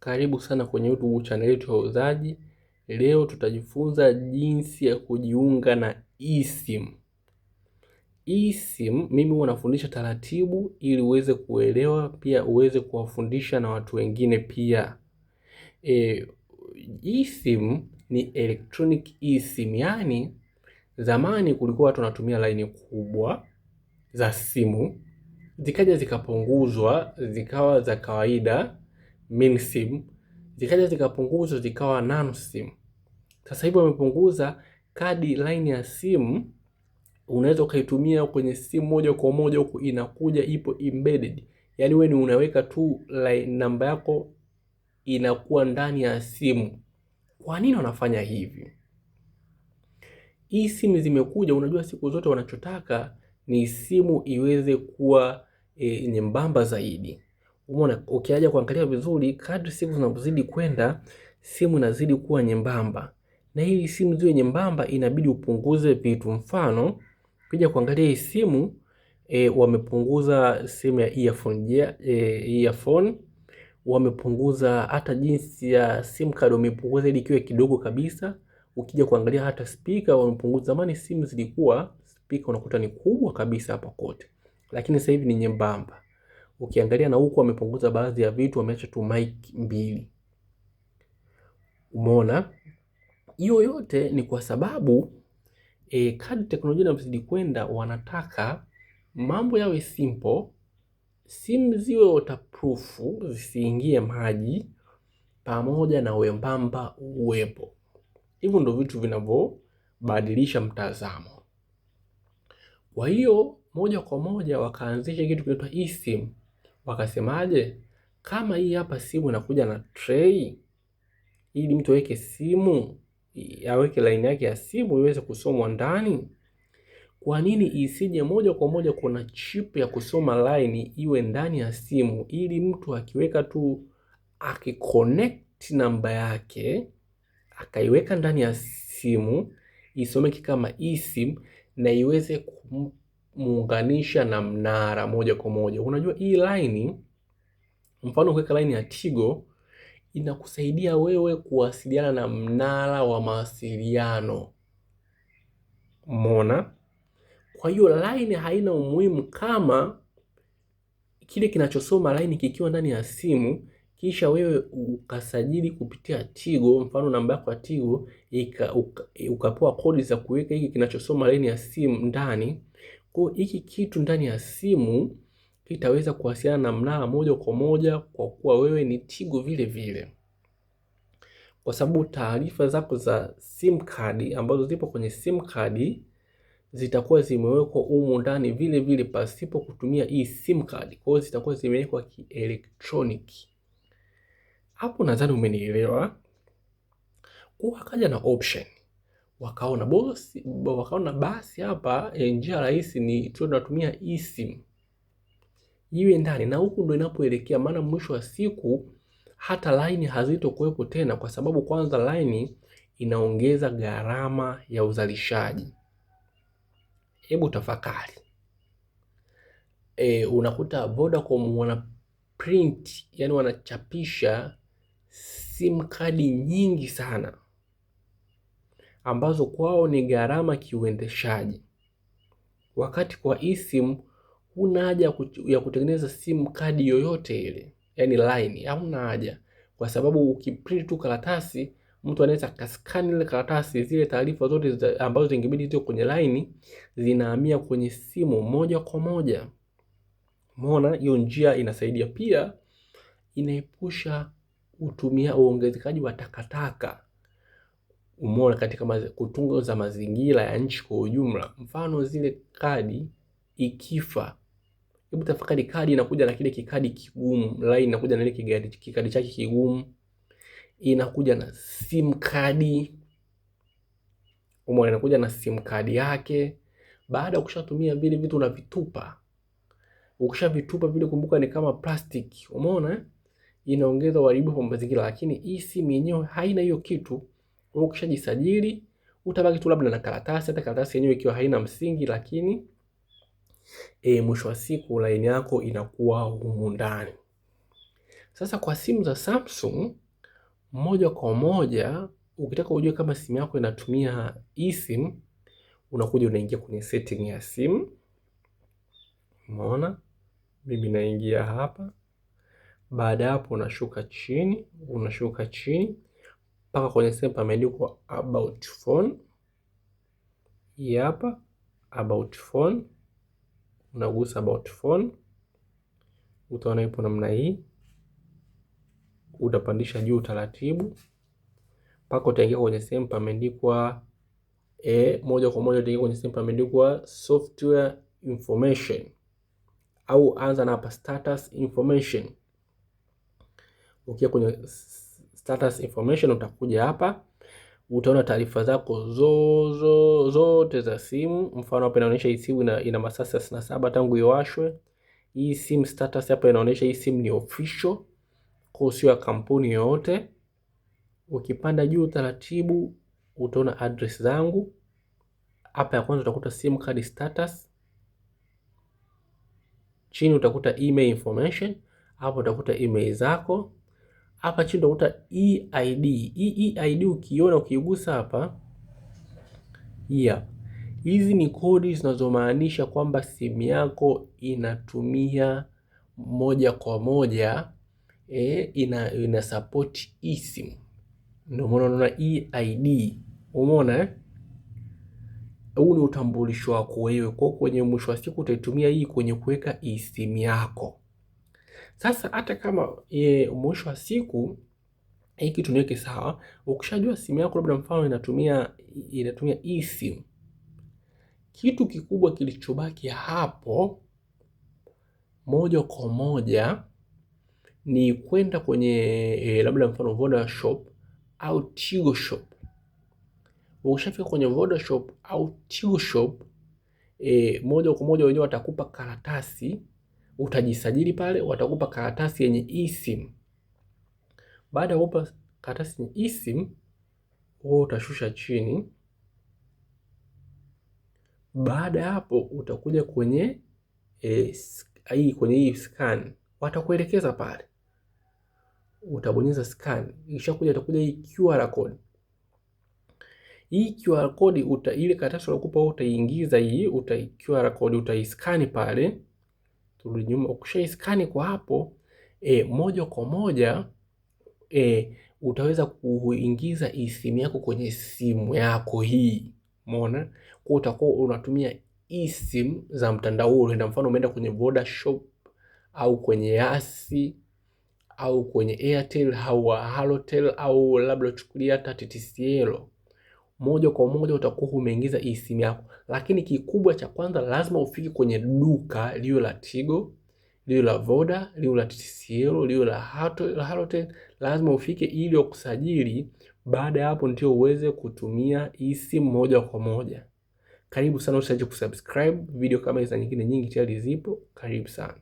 Karibu sana kwenye YouTube channel yetu ya Wauzaji. Leo tutajifunza jinsi ya kujiunga na eSIM. eSIM mimi huwa nafundisha taratibu ili uweze kuelewa, pia uweze kuwafundisha na watu wengine pia. eSIM ni electronic eSIM, yani zamani kulikuwa watu wanatumia laini kubwa za simu, zikaja zikapunguzwa zikawa za kawaida mini sim, zikaja zikapunguzwa zikawa nano sim. Sasa hivi wamepunguza kadi line ya simu, unaweza ukaitumia kwenye simu moja kwa moja, huku inakuja ipo embedded, yani wewe ni unaweka tu line namba yako inakuwa ndani ya simu. Kwa nini wanafanya hivi? Hii simu zimekuja, unajua siku zote wanachotaka ni simu iweze kuwa nyembamba zaidi. Umeona, ukiaja kuangalia vizuri, kadri siku zinazozidi kwenda simu inazidi kuwa nyembamba, na hii simu ziwe nyembamba inabidi upunguze vitu. Mfano, ukija kuangalia hii simu wamepunguza simu ya earphone, wamepunguza hata jinsi ya sim card, wamepunguza ili kiwe kidogo kabisa. Ukija kuangalia hata speaker wamepunguza. Zamani simu zilikuwa speaker unakuta ni kubwa kabisa hapa kote, lakini sasa hivi ni nyembamba. Ukiangalia na huku wamepunguza baadhi ya vitu, wameacha tu mic mbili. Umeona? Hiyo yote ni kwa sababu kadri teknolojia inazidi kwenda, wanataka mambo yawe simple, simu ziwe waterproof, zisiingie maji, pamoja na wembamba uwepo. Hivyo ndio vitu vinavyobadilisha mtazamo. Kwa hiyo moja kwa moja wakaanzisha kitu kinaitwa eSIM. Wakasemaje? Kama hii hapa simu inakuja na tray, ili mtu aweke simu, aweke line yake ya simu iweze kusomwa ndani, kwa nini isije moja kwa moja kuna chip ya kusoma line iwe ndani ya simu, ili mtu akiweka tu, akiconnect namba yake akaiweka ndani ya simu isomeke kama eSIM na iweze kumuunganisha na mnara moja kwa moja. Unajua hii line, mfano kuweka line ya Tigo inakusaidia wewe kuwasiliana na mnara wa mawasiliano. Umeona? Kwa hiyo line haina umuhimu kama kile kinachosoma line kikiwa ndani ya simu, kisha wewe ukasajili kupitia Tigo, mfano namba yako ya Tigo, ukapewa kodi za kuweka hiki kinachosoma line ya simu ndani. Kwa hiki kitu ndani ya simu kitaweza kuwasiliana na mnara moja kwa moja, kwa kuwa wewe ni Tigo vile vile, kwa sababu taarifa zako za sim card ambazo zipo kwenye sim card zitakuwa zimewekwa humu ndani vile vile pasipo kutumia hii sim card. Kwa hiyo zitakuwa zimewekwa kielektroniki. Hapo nadhani umenielewa. Kwa akaja na option, wakaona basi hapa njia rahisi ni tunatumia eSIM iwe ndani, na huku ndo inapoelekea. Maana mwisho wa siku hata line hazitokuwepo tena, kwa sababu kwanza line inaongeza gharama ya uzalishaji. Hebu tafakari. Unakuta Vodacom wana print, yani wanachapisha sim card nyingi sana ambazo kwao ni gharama kiuendeshaji, wakati kwa eSIM huna haja ya kutengeneza sim card yoyote ile, yani line hauna haja, kwa sababu ukiprint tu karatasi, mtu anaweza kaskani ile karatasi, zile taarifa zote ambazo zingebidi zio kwenye line zinahamia kwenye simu moja kwa moja. Umeona? Hiyo njia inasaidia, pia inaepusha uongezekaji wa takataka. Umeona? Katika kutunza mazingira ya nchi kwa ujumla. Mfano zile kadi ikifa, hebu tafakari, kadi inakuja na kile kikadi kigumu, line inakuja na ile kikadi chake kigumu, inakuja na sim card. Umeona? Inakuja na sim card yake. Baada ya kushatumia vile vitu unavitupa. Ukishavitupa vile, kumbuka ni kama plastic. Umeona? Inaongeza uharibifu wa mazingira, lakini hii simu yenyewe haina hiyo kitu. Ukishajisajili utabaki tu labda na karatasi, hata karatasi yenyewe ikiwa haina msingi, lakini mwisho wa siku line yako inakuwa humu ndani. Sasa kwa simu za Samsung moja kwa moja, ukitaka ujue kama simu yako inatumia eSIM, unakuja unaingia kwenye setting ya simu. Umeona? Mimi naingia hapa. Baada hapo unashuka chini mpaka kwenye sehemu pameandikwa about phone. Hii hapa about phone. Unagusa about phone. Utaona ipo namna hii. Utapandisha juu taratibu mpaka utaingia kwenye sehemu pameandikwa moja kwa moja utaingia kwenye sehemu pameandikwa software information, au anza na hapa status information. Ukiwa kwenye status information utakuja hapa, utaona taarifa zako zote za simu. Mfano hapa inaonyesha hii simu ina masaa 67 tangu iwashwe. Hii simu status hapa inaonyesha hii simu ni official, kwa sio ya kampuni yoyote. Ukipanda juu taratibu utaona address zangu. Hapa ya kwanza utakuta sim card status. Chini utakuta email information. Hapa utakuta email zako. Hapa chini utakuta EID. EID ukiona ukigusa hapa, hizi ni kodi zinazomaanisha kwamba simu yako inatumia moja kwa moja ina support eSIM. Ndio maana unaona EID. Umeona huu ni utambulisho wako wewe. Kwa kwenye mwisho wa siku utaitumia hii kwenye kuweka eSIM yako. Sasa hata kama mwisho wa siku hii kitu niweke sawa, ukishajua simu yako labda mfano inatumia eSIM, kitu kikubwa kilichobaki hapo moja kwa moja ni kwenda kwenye labda mfano Voda Shop au Tigo Shop. Ukishafika kwenye Voda Shop au Tigo Shop, moja kwa moja wenyewe watakupa karatasi, utajisajili pale, watakupa karatasi yenye eSIM. Baada ya kupa karatasi yenye eSIM, wewe utashusha chini. Baada ya hapo utakuja kwenye hii scan. Watakuelekeza pale. Utabonyeza scan. Ikishakuja itakuja hii QR code. Hii QR code ile karatasi walokupa utaiingiza hii, QR code utaiscan pale. Turudi nyuma, ukishaiskani kwa hapo moja kwa moja utaweza kuingiza eSIM yako kwenye simu yako hii. Umeona? Kwa utakuwa unatumia eSIM za mtandao ule. Ndio mfano umeenda kwenye Voda Shop au kwenye Yasi au kwenye Airtel au Halotel au labda chukulia hata TTCL. Moja kwa moja utakuwa umeingiza eSIM yako. Lakini kikubwa cha kwanza lazima ufike kwenye duka liwe la Tigo, liwe la Voda, liwe la TTCL, liwe la Halotel. Lazima ufike ili ukusajili. Baada ya hapo ndio uweze kutumia eSIM moja kwa moja. Karibu sana, usiache kusubscribe. Video kama hizo nyingine nyingi tayari zipo. Karibu sana.